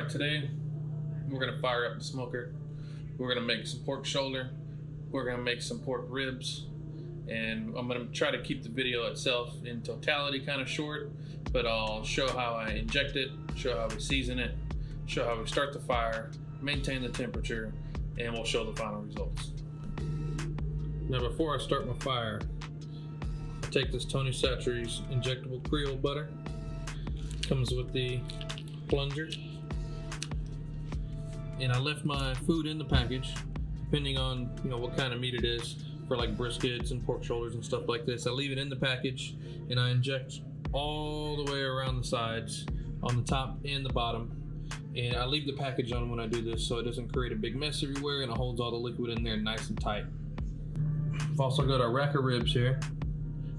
Alright, today we're going to fire up the smoker. We're going to make some pork shoulder. We're going to make some pork ribs. And I'm going to try to keep the video itself in totality kind of short, but I'll show how I inject it, show how we season it, show how we start the fire, maintain the temperature, and we'll show the final results. Now before I start my fire, I take this Tony Chachere's injectable Creole butter. It comes with the plunger. And I left my food in the package, depending on what kind of meat it is. For like briskets and pork shoulders and stuff like this, I leave it in the package and I inject all the way around the sides, on the top and the bottom. And I leave the package on when I do this so it doesn't create a big mess everywhere and it holds all the liquid in there nice and tight. I've also got a rack of ribs here.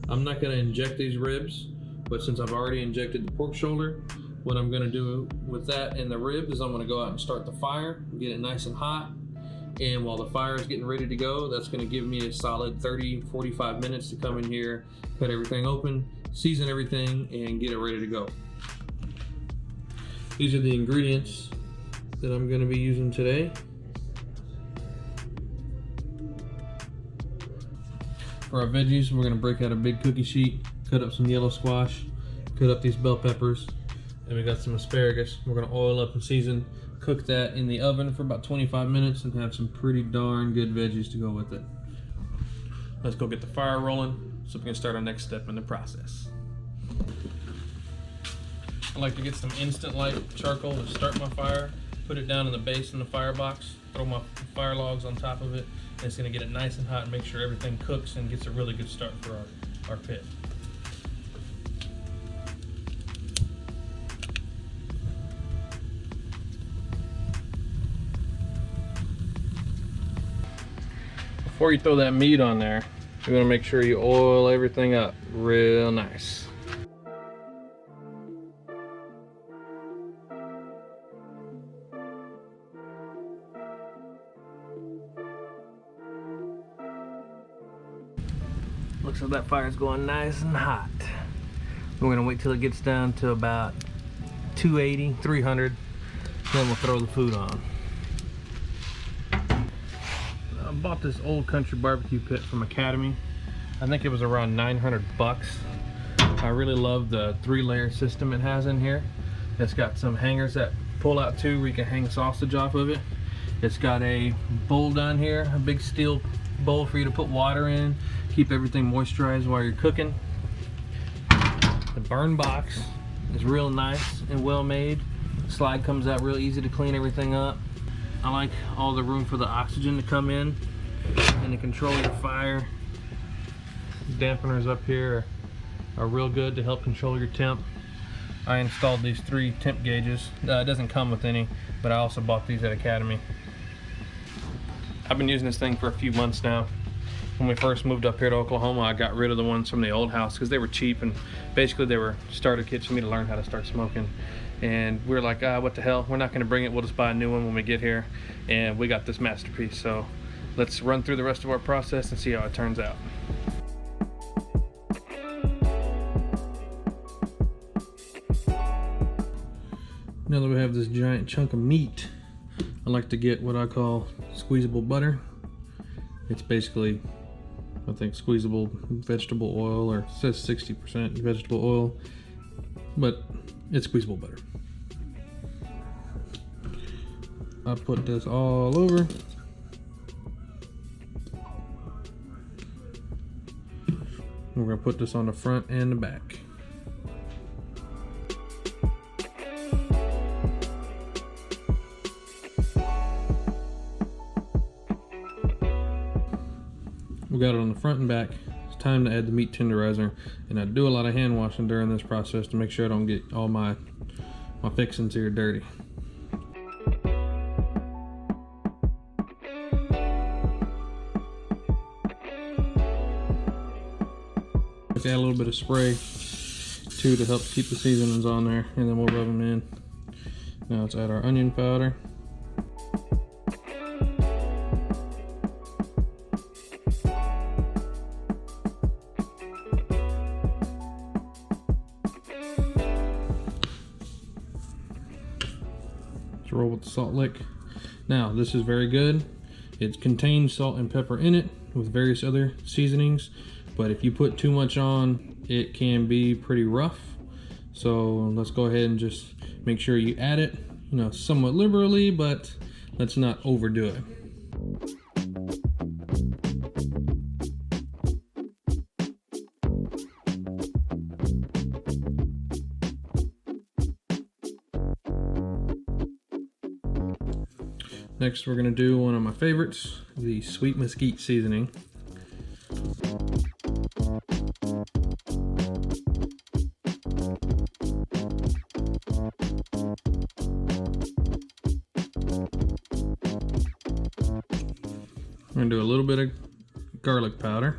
I'm not going to inject these ribs, but since I've already injected the pork shoulder, what I'm going to do with that and the ribs is I'm going to go out and start the fire, get it nice and hot. And while the fire is getting ready to go, that's going to give me a solid 30-45 minutes to come in here, cut everything open, season everything, and get it ready to go. These are the ingredients that I'm going to be using today. For our veggies, we're going to break out a big cookie sheet, cut up some yellow squash, cut up these bell peppers, and we got some asparagus. We're going to oil up and season, cook that in the oven for about 25 minutes, and have some pretty darn good veggies to go with it. Let's go get the fire rolling so we can start our next step in the process. I like to get some instant light charcoal to start my fire, put it down in the base in the firebox, throw my fire logs on top of it, and it's going to get it nice and hot and make sure everything cooks and gets a really good start for our pit. Before you throw that meat on there, you're going to make sure you oil everything up real nice. Looks like that fire's going nice and hot. We're going to wait till it gets down to about 280, 300, then we'll throw the food on. I bought this Old Country BBQ pit from Academy. I think it was around 900 bucks. I really love the 3-layer system it has in here. It's got some hangers that pull out too where you can hang sausage off of it. It's got a bowl down here, a big steel bowl for you to put water in, keep everything moisturized while you're cooking. The burn box is real nice and well made. The slide comes out real easy to clean everything up. I like all the room for the oxygen to come in and to control your fire. Dampeners up here are real good to help control your temp. I installed these 3 temp gauges. It doesn't come with any, but I also bought these at Academy. I've been using this thing for a few months now. When we first moved up here to Oklahoma, I got rid of the ones from the old house because they were cheap and basically they were starter kits for me to learn how to start smoking. And we were like, what the hell, we're not going to bring it, we'll just buy a new one when we get here. And we got this masterpiece, so let's run through the rest of our process and see how it turns out. Now that we have this giant chunk of meat, I like to get what I call squeezable butter. It's basically, I think, squeezable vegetable oil, or it says 60% vegetable oil, but it's squeezable butter. I put this all over. We're going to put this on the front and the back. We got it on the front and back. It's time to add the meat tenderizer, and I do a lot of hand washing during this process to make sure I don't get all my fixings here dirty. Let's add a little bit of spray too to help keep the seasonings on there, and then we'll rub them in. Now let's add our onion powder. roll with the salt lick. Now, this is very good. It contains salt and pepper in it with various other seasonings, but if you put too much on, it can be pretty rough. So let's go ahead and just make sure you add it, you know, somewhat liberally, but let's not overdo it. Next, we're gonna do one of my favorites, the sweet mesquite seasoning. I'm gonna do a little bit of garlic powder.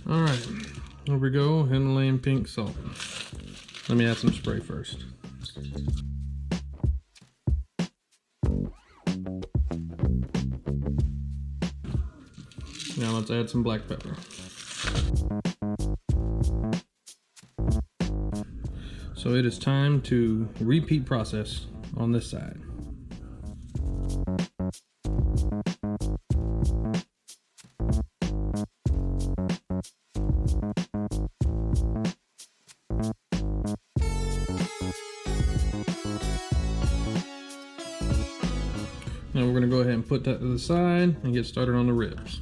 All right. Here we go, Himalayan pink salt. Let me add some spray first. Now let's add some black pepper. So it is time to repeat process on this side. Now we're going to go ahead and put that to the side and get started on the ribs.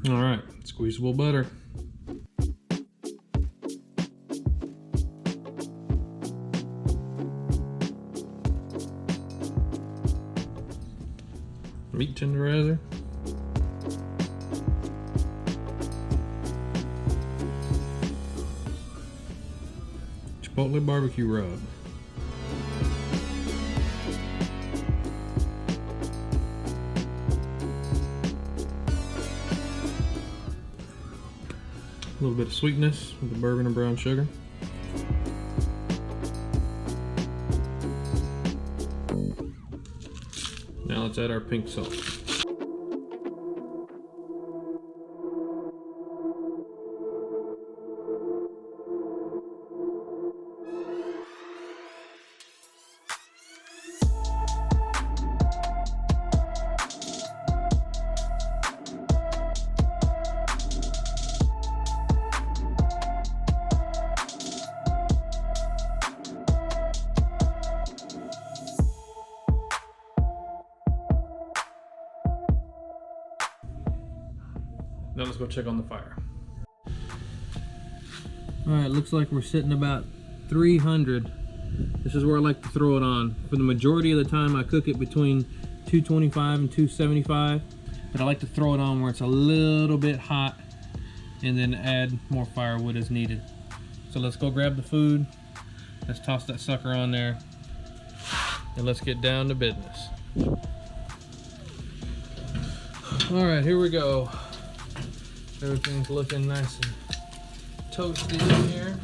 All right, squeezable butter. Meat tenderizer. Chipotle barbecue rub. A little bit of sweetness with the bourbon and brown sugar. Now let's add our pink salt. Now let's go check on the fire. All right, looks like we're sitting about 300. This is where I like to throw it on. For the majority of the time, I cook it between 225 and 275, but I like to throw it on where it's a little bit hot and then add more firewood as needed. So let's go grab the food. Let's toss that sucker on there and let's get down to business. All right, here we go. Everything's looking nice and toasty in here.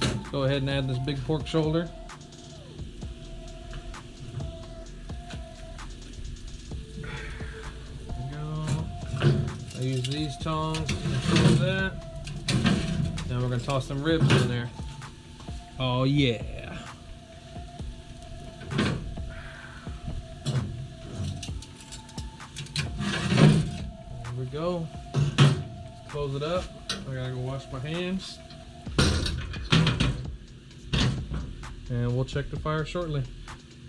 Let's go ahead and add this big pork shoulder. There we go. I use these tongs to do that. Now we're gonna toss some ribs in there. Oh yeah. Go. Let's close it up. I gotta go wash my hands. And we'll check the fire shortly.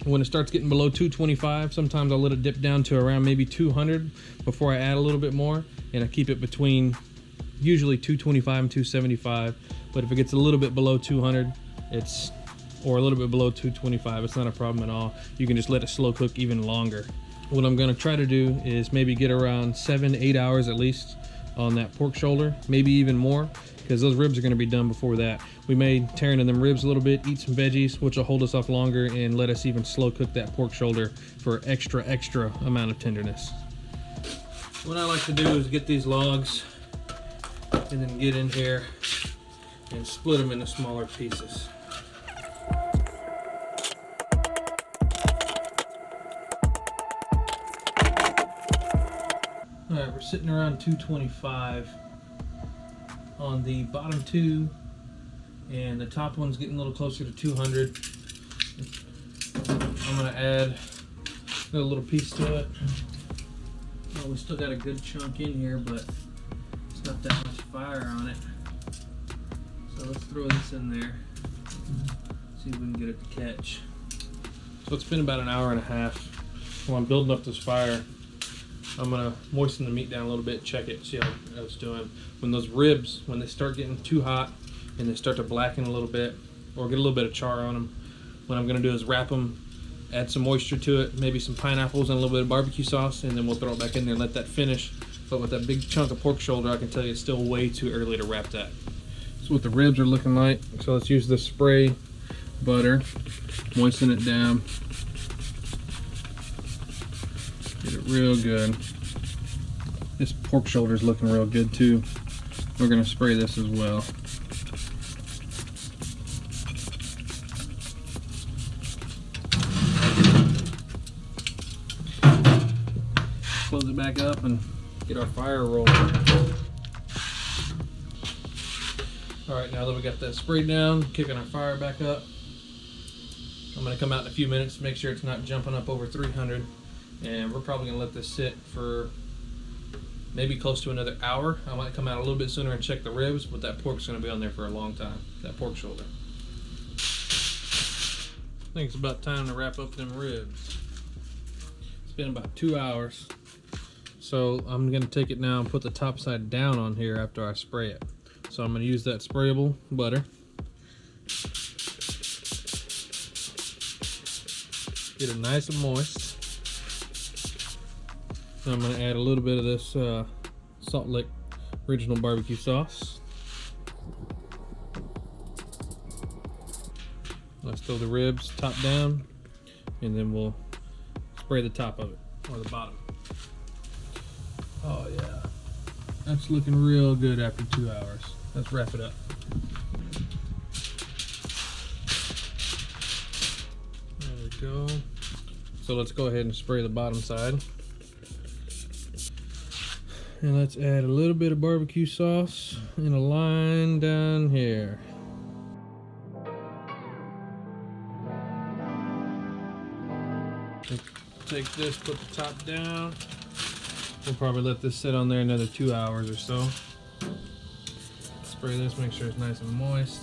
When it starts getting below 225, sometimes I'll let it dip down to around maybe 200 before I add a little bit more. And I keep it between usually 225 and 275. But if it gets a little bit below 200, or a little bit below 225, it's not a problem at all. You can just let it slow cook even longer. What I'm gonna try to do is maybe get around 7 to 8 hours at least on that pork shoulder, maybe even more, because those ribs are gonna be done before that. We may tear into them ribs a little bit, eat some veggies, which will hold us off longer and let us even slow cook that pork shoulder for extra amount of tenderness. What I like to do is get these logs and then get in here and split them into smaller pieces. Alright, we're sitting around 225 on the bottom two, and the top one's getting a little closer to 200. I'm going to add a little piece to it. Well, we still got a good chunk in here, but it's not that much fire on it. So let's throw this in there, see if we can get it to catch. So it's been about an hour and a half. While I'm building up this fire, I'm gonna moisten the meat down a little bit, check it, see how it's doing. When those ribs, when they start getting too hot and they start to blacken a little bit or get a little bit of char on them, what I'm gonna do is wrap them, add some moisture to it, maybe some pineapples and a little bit of barbecue sauce, and then we'll throw it back in there and let that finish. But with that big chunk of pork shoulder, I can tell you it's still way too early to wrap that. That's what the ribs are looking like. So let's use the spray butter, moisten it down. Get it real good. This pork shoulder is looking real good too. We're going to spray this as well. Close it back up and get our fire rolling. Alright, now that we got that sprayed down, kicking our fire back up, I'm going to come out in a few minutes, make sure it's not jumping up over 300. And we're probably going to let this sit for maybe close to another hour. I might come out a little bit sooner and check the ribs, but that pork's going to be on there for a long time, that pork shoulder. I think it's about time to wrap up them ribs. It's been about 2 hours. So I'm going to take it now and put the top side down on here after I spray it. So I'm going to use that sprayable butter. Get it nice and moist. I'm going to add a little bit of this Salt Lick original barbecue sauce. Let's throw the ribs top down, and then we'll spray the top of it, or the bottom. Oh yeah, that's looking real good after 2 hours. Let's wrap it up. There we go. So let's go ahead and spray the bottom side. And let's add a little bit of barbecue sauce in a line down here. Take this, put the top down. We'll probably let this sit on there another 2 hours or so. Spray this, make sure it's nice and moist.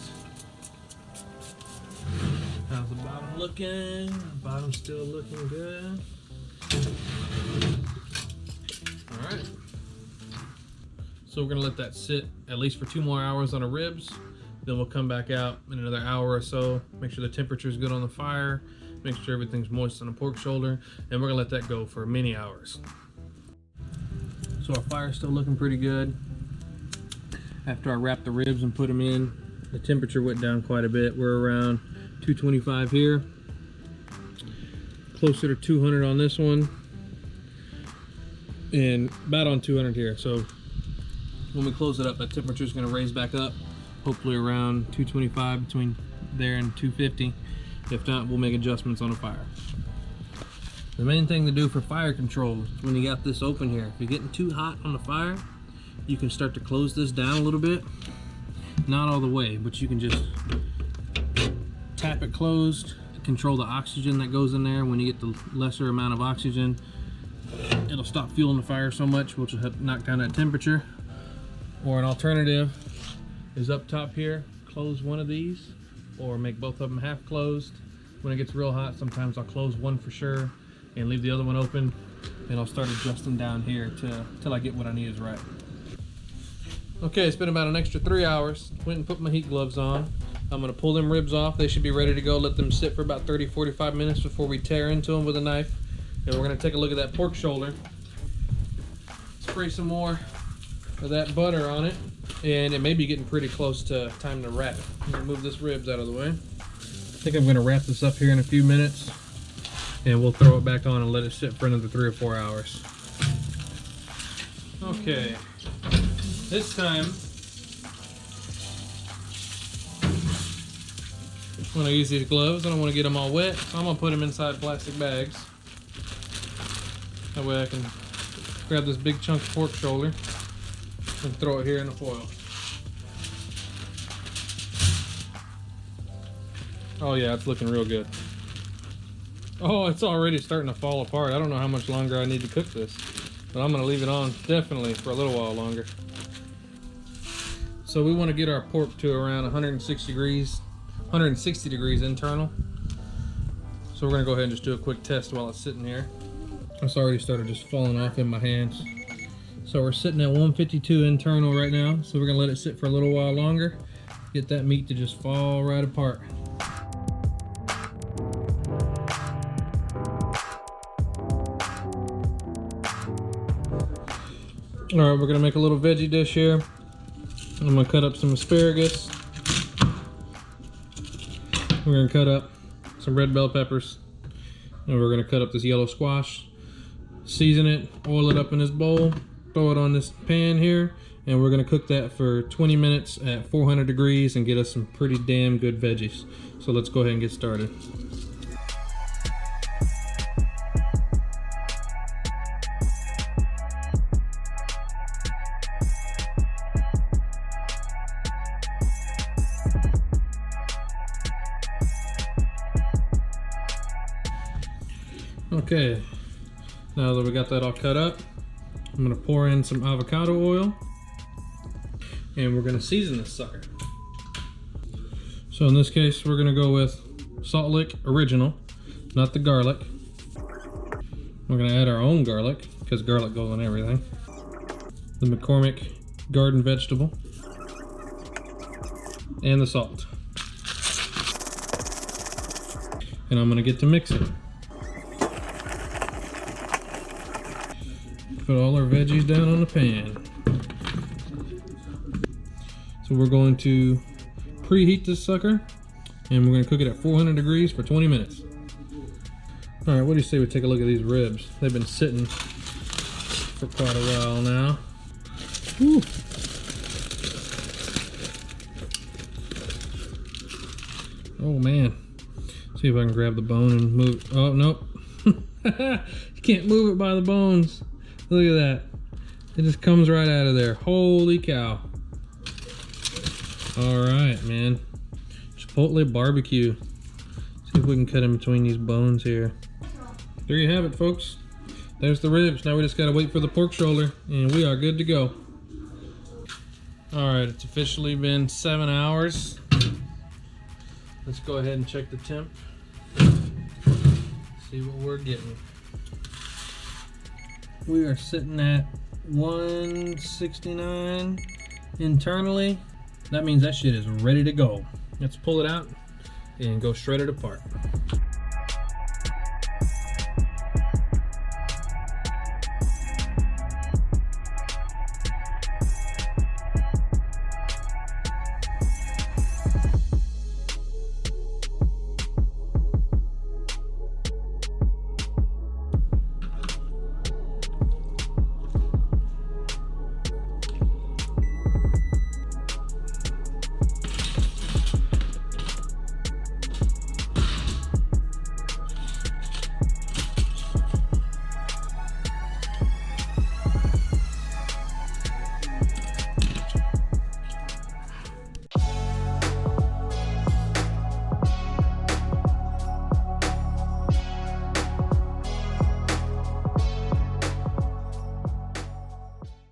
How's the bottom looking? The bottom's still looking good. All right. So we're gonna let that sit at least for 2 more hours on the ribs. Then we'll come back out in another hour or so, make sure the temperature is good on the fire, make sure everything's moist on the pork shoulder, and we're gonna let that go for many hours. So our fire's still looking pretty good. After I wrapped the ribs and put them in, the temperature went down quite a bit. We're around 225 here, closer to 200 on this one, and about on 200 here. So when we close it up, that temperature is going to raise back up, hopefully around 225, between there and 250. If not, we'll make adjustments on the fire. The main thing to do for fire control is when you got this open here, if you're getting too hot on the fire, you can start to close this down a little bit. Not all the way, but you can just tap it closed, control the oxygen that goes in there. When you get the lesser amount of oxygen, it'll stop fueling the fire so much, which will help knock down that temperature. Or an alternative is up top here, close one of these, or make both of them half closed. When it gets real hot, sometimes I'll close one for sure and leave the other one open, and I'll start adjusting down here till I get what I need is right. Okay, it's been about an extra 3 hours. Went and put my heat gloves on. I'm gonna pull them ribs off. They should be ready to go. Let them sit for about 30-45 minutes before we tear into them with a knife. And we're gonna take a look at that pork shoulder. Spray some more of that butter on it, and it may be getting pretty close to time to wrap it. I'm gonna move this ribs out of the way. I think I'm gonna wrap this up here in a few minutes, and we'll throw it back on and let it sit for another 3 or 4 hours. Okay, this time I'm gonna use these gloves. I don't want to get them all wet, so I'm gonna put them inside plastic bags. That way I can grab this big chunk of pork shoulder and throw it here in the foil. Oh yeah, it's looking real good. Oh, it's already starting to fall apart. I don't know how much longer I need to cook this, but I'm gonna leave it on definitely for a little while longer. So we want to get our pork to around 160 degrees internal. So we're gonna go ahead and just do a quick test while it's sitting here. It's already started just falling off in my hands. So we're sitting at 152 internal right now. So we're gonna let it sit for a little while longer. Get that meat to just fall right apart. All right, we're gonna make a little veggie dish here. I'm gonna cut up some asparagus. We're gonna cut up some red bell peppers. And we're gonna cut up this yellow squash. Season it, oil it up in this bowl, throw it on this pan here, and we're gonna cook that for 20 minutes at 400 degrees and get us some pretty damn good veggies. So let's go ahead and get started. Okay, now that we got that all cut up, I'm gonna pour in some avocado oil and we're gonna season this sucker. So in this case, we're gonna go with Salt Lick Original, not the garlic. We're gonna add our own garlic, because garlic goes on everything. The McCormick Garden Vegetable, and the salt. And I'm gonna get to mixing. Put all our veggies down on the pan. So we're going to preheat this sucker and we're going to cook it at 400 degrees for 20 minutes. All right, what do you say we take a look at these ribs? They've been sitting for quite a while now. Whew. Oh man. See if I can grab the bone and move. Oh, nope. You can't move it by the bones. Look at that. It just comes right out of there. Holy cow. All right, man. Chipotle barbecue. See if we can cut in between these bones here. There you have it, folks. There's the ribs. Now we just gotta wait for the pork shoulder and we are good to go. All right, it's officially been 7 hours. Let's go ahead and check the temp. See what we're getting. We are sitting at 169 internally. That means that shit is ready to go. Let's pull it out and go shred it apart.